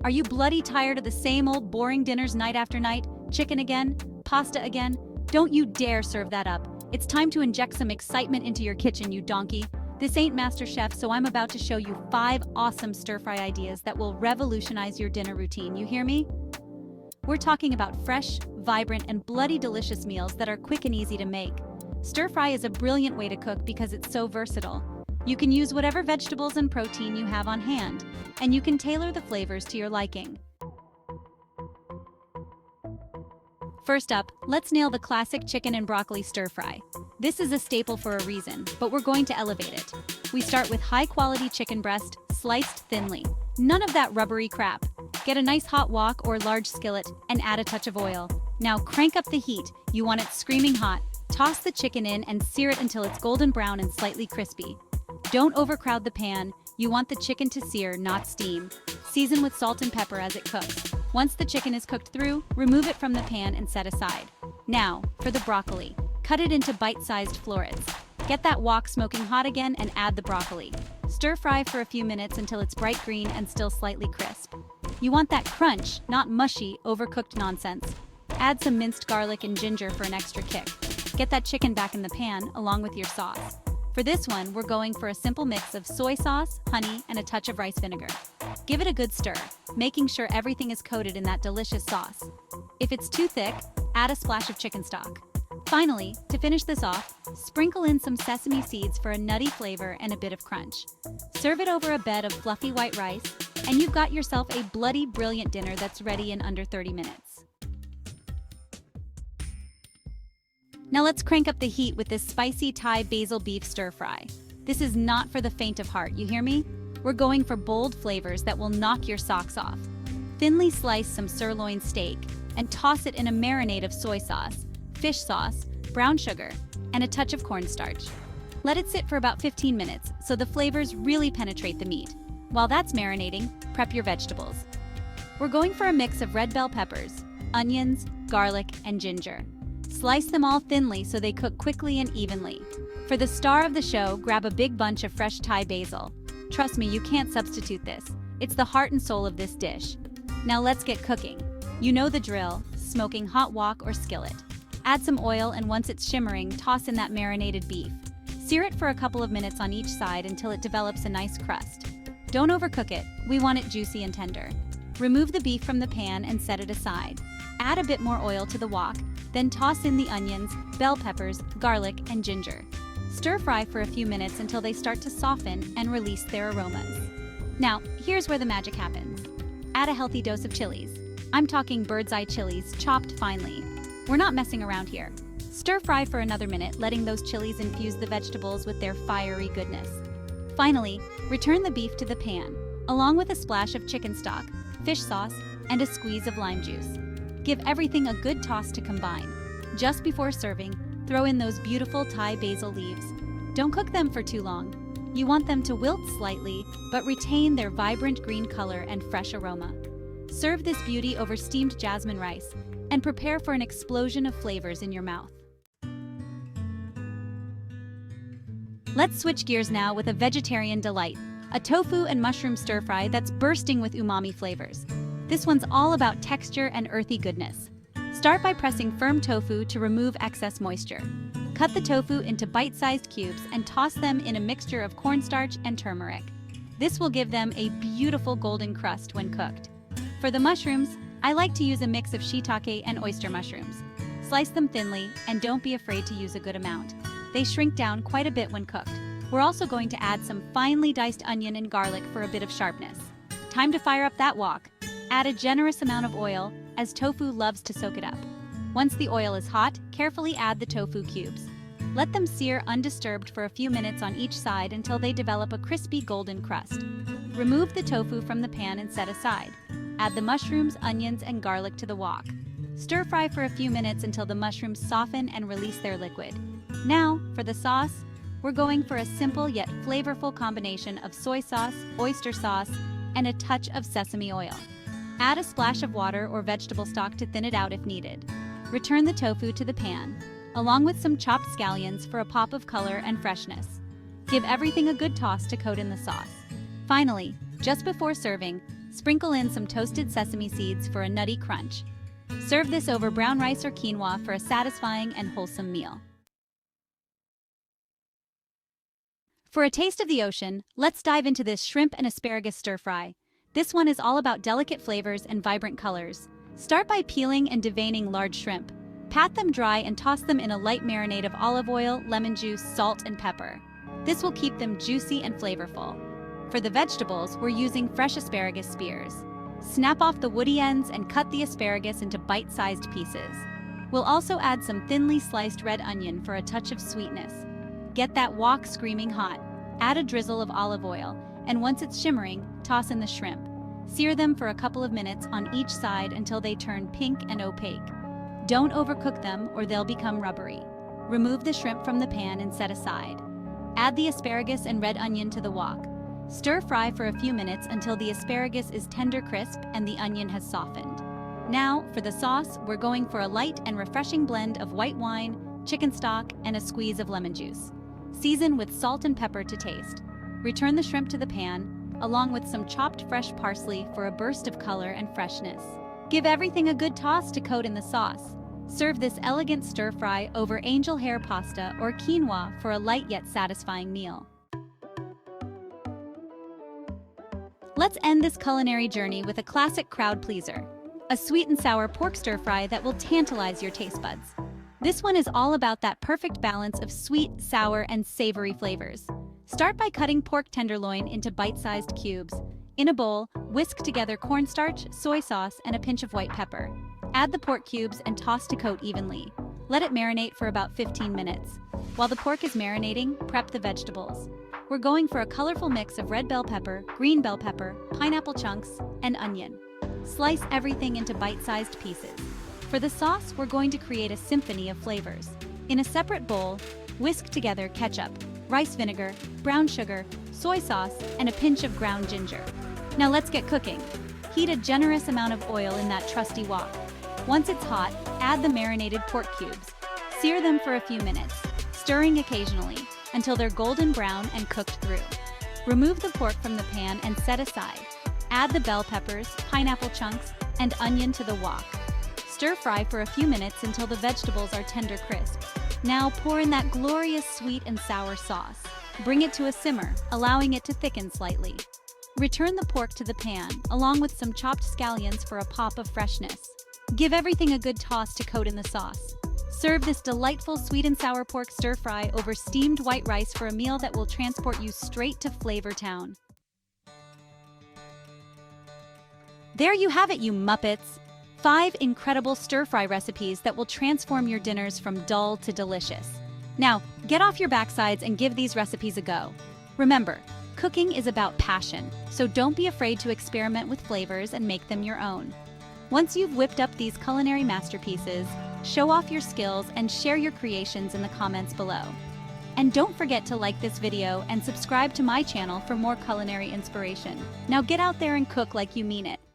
Are you bloody tired of the same old boring dinners night after night? Chicken again? Pasta again? Don't you dare serve that up. It's time to inject some excitement into your kitchen, you donkey. This ain't MasterChef, so I'm about to show you 5 awesome stir-fry ideas that will revolutionize your dinner routine, you hear me? We're talking about fresh, vibrant, and bloody delicious meals that are quick and easy to make. Stir-fry is a brilliant way to cook because it's so versatile. You can use whatever vegetables and protein you have on hand, and you can tailor the flavors to your liking. First up, let's nail the classic chicken and broccoli stir-fry. This is a staple for a reason, but we're going to elevate it. We start with high-quality chicken breast, sliced thinly. None of that rubbery crap. Get a nice hot wok or large skillet and add a touch of oil. Now crank up the heat. You want it screaming hot. Toss the chicken in and sear it until it's golden brown and slightly crispy. Don't overcrowd the pan. You want the chicken to sear, not steam. Season with salt and pepper as it cooks. Once the chicken is cooked through, remove it from the pan and set aside. Now, for the broccoli. Cut it into bite-sized florets. Get that wok smoking hot again and add the broccoli. Stir fry for a few minutes until it's bright green and still slightly crisp. You want that crunch, not mushy, overcooked nonsense. Add some minced garlic and ginger for an extra kick. Get that chicken back in the pan along with your sauce. For this one, we're going for a simple mix of soy sauce, honey, and a touch of rice vinegar. Give it a good stir, making sure everything is coated in that delicious sauce. If it's too thick, add a splash of chicken stock. Finally, to finish this off, sprinkle in some sesame seeds for a nutty flavor and a bit of crunch. Serve it over a bed of fluffy white rice, and you've got yourself a bloody brilliant dinner that's ready in under 30 minutes. Now let's crank up the heat with this spicy Thai basil beef stir-fry. This is not for the faint of heart, you hear me? We're going for bold flavors that will knock your socks off. Thinly slice some sirloin steak and toss it in a marinade of soy sauce, fish sauce, brown sugar, and a touch of cornstarch. Let it sit for about 15 minutes so the flavors really penetrate the meat. While that's marinating, prep your vegetables. We're going for a mix of red bell peppers, onions, garlic, and ginger. Slice them all thinly so they cook quickly and evenly. For the star of the show, grab a big bunch of fresh Thai basil. Trust me, you can't substitute this. It's the heart and soul of this dish. Now let's get cooking. You know the drill, smoking hot wok or skillet. Add some oil and once it's shimmering, toss in that marinated beef. Sear it for a couple of minutes on each side until it develops a nice crust. Don't overcook it, we want it juicy and tender. Remove the beef from the pan and set it aside. Add a bit more oil to the wok, then toss in the onions, bell peppers, garlic, and ginger. Stir fry for a few minutes until they start to soften and release their aromas. Now, here's where the magic happens. Add a healthy dose of chilies. I'm talking bird's eye chilies, chopped finely. We're not messing around here. Stir fry for another minute, letting those chilies infuse the vegetables with their fiery goodness. Finally, return the beef to the pan, along with a splash of chicken stock, fish sauce, and a squeeze of lime juice. Give everything a good toss to combine. Just before serving, throw in those beautiful Thai basil leaves. Don't cook them for too long. You want them to wilt slightly, but retain their vibrant green color and fresh aroma. Serve this beauty over steamed jasmine rice, and prepare for an explosion of flavors in your mouth. Let's switch gears now with a vegetarian delight, a tofu and mushroom stir-fry that's bursting with umami flavors. This one's all about texture and earthy goodness. Start by pressing firm tofu to remove excess moisture. Cut the tofu into bite-sized cubes and toss them in a mixture of cornstarch and turmeric. This will give them a beautiful golden crust when cooked. For the mushrooms, I like to use a mix of shiitake and oyster mushrooms. Slice them thinly and don't be afraid to use a good amount. They shrink down quite a bit when cooked. We're also going to add some finely diced onion and garlic for a bit of sharpness. Time to fire up that wok. Add a generous amount of oil, as tofu loves to soak it up. Once the oil is hot, carefully add the tofu cubes. Let them sear undisturbed for a few minutes on each side until they develop a crispy golden crust. Remove the tofu from the pan and set aside. Add the mushrooms, onions, and garlic to the wok. Stir fry for a few minutes until the mushrooms soften and release their liquid. Now, for the sauce, we're going for a simple yet flavorful combination of soy sauce, oyster sauce, and a touch of sesame oil. Add a splash of water or vegetable stock to thin it out if needed. Return the tofu to the pan, along with some chopped scallions for a pop of color and freshness. Give everything a good toss to coat in the sauce. Finally, just before serving, Sprinkle in some toasted sesame seeds for a nutty crunch. Serve this over brown rice or quinoa for a satisfying and wholesome meal. For a taste of the ocean, let's dive into this shrimp and asparagus stir-fry. This one is all about delicate flavors and vibrant colors. Start by peeling and deveining large shrimp. Pat them dry and toss them in a light marinade of olive oil, lemon juice, salt, and pepper. This will keep them juicy and flavorful. For the vegetables, we're using fresh asparagus spears. Snap off the woody ends and cut the asparagus into bite-sized pieces. We'll also add some thinly sliced red onion for a touch of sweetness. Get that wok screaming hot. Add a drizzle of olive oil, and once it's shimmering, toss in the shrimp. Sear them for a couple of minutes on each side until they turn pink and opaque. Don't overcook them or they'll become rubbery. Remove the shrimp from the pan and set aside. Add the asparagus and red onion to the wok. Stir fry for a few minutes until the asparagus is tender crisp and the onion has softened. Now, for the sauce, we're going for a light and refreshing blend of white wine, chicken stock, and a squeeze of lemon juice. Season with salt and pepper to taste. Return the shrimp to the pan, along with some chopped fresh parsley for a burst of color and freshness. Give everything a good toss to coat in the sauce. Serve this elegant stir-fry over angel hair pasta or quinoa for a light yet satisfying meal. Let's end this culinary journey with a classic crowd pleaser, a sweet and sour pork stir-fry that will tantalize your taste buds. This one is all about that perfect balance of sweet, sour, and savory flavors. Start by cutting pork tenderloin into bite-sized cubes. In a bowl, whisk together cornstarch, soy sauce, and a pinch of white pepper. Add the pork cubes and toss to coat evenly. Let it marinate for about 15 minutes. While the pork is marinating, prep the vegetables. We're going for a colorful mix of red bell pepper, green bell pepper, pineapple chunks, and onion. Slice everything into bite-sized pieces. For the sauce, we're going to create a symphony of flavors. In a separate bowl, whisk together ketchup, rice vinegar, brown sugar, soy sauce, and a pinch of ground ginger. Now let's get cooking. Heat a generous amount of oil in that trusty wok. Once it's hot, add the marinated pork cubes. Sear them for a few minutes, stirring occasionally until they're golden brown and cooked through. Remove the pork from the pan and set aside. Add the bell peppers, pineapple chunks, and onion to the wok. Stir fry for a few minutes until the vegetables are tender crisp. Now pour in that glorious sweet and sour sauce. Bring it to a simmer, allowing it to thicken slightly. Return the pork to the pan, along with some chopped scallions for a pop of freshness. Give everything a good toss to coat in the sauce. Serve this delightful sweet and sour pork stir-fry over steamed white rice for a meal that will transport you straight to Flavor Town. There you have it, you Muppets! 5 incredible stir-fry recipes that will transform your dinners from dull to delicious. Now, get off your backsides and give these recipes a go. Remember, cooking is about passion, so don't be afraid to experiment with flavors and make them your own. Once you've whipped up these culinary masterpieces, show off your skills and share your creations in the comments below. And don't forget to like this video and subscribe to my channel for more culinary inspiration. Now get out there and cook like you mean it.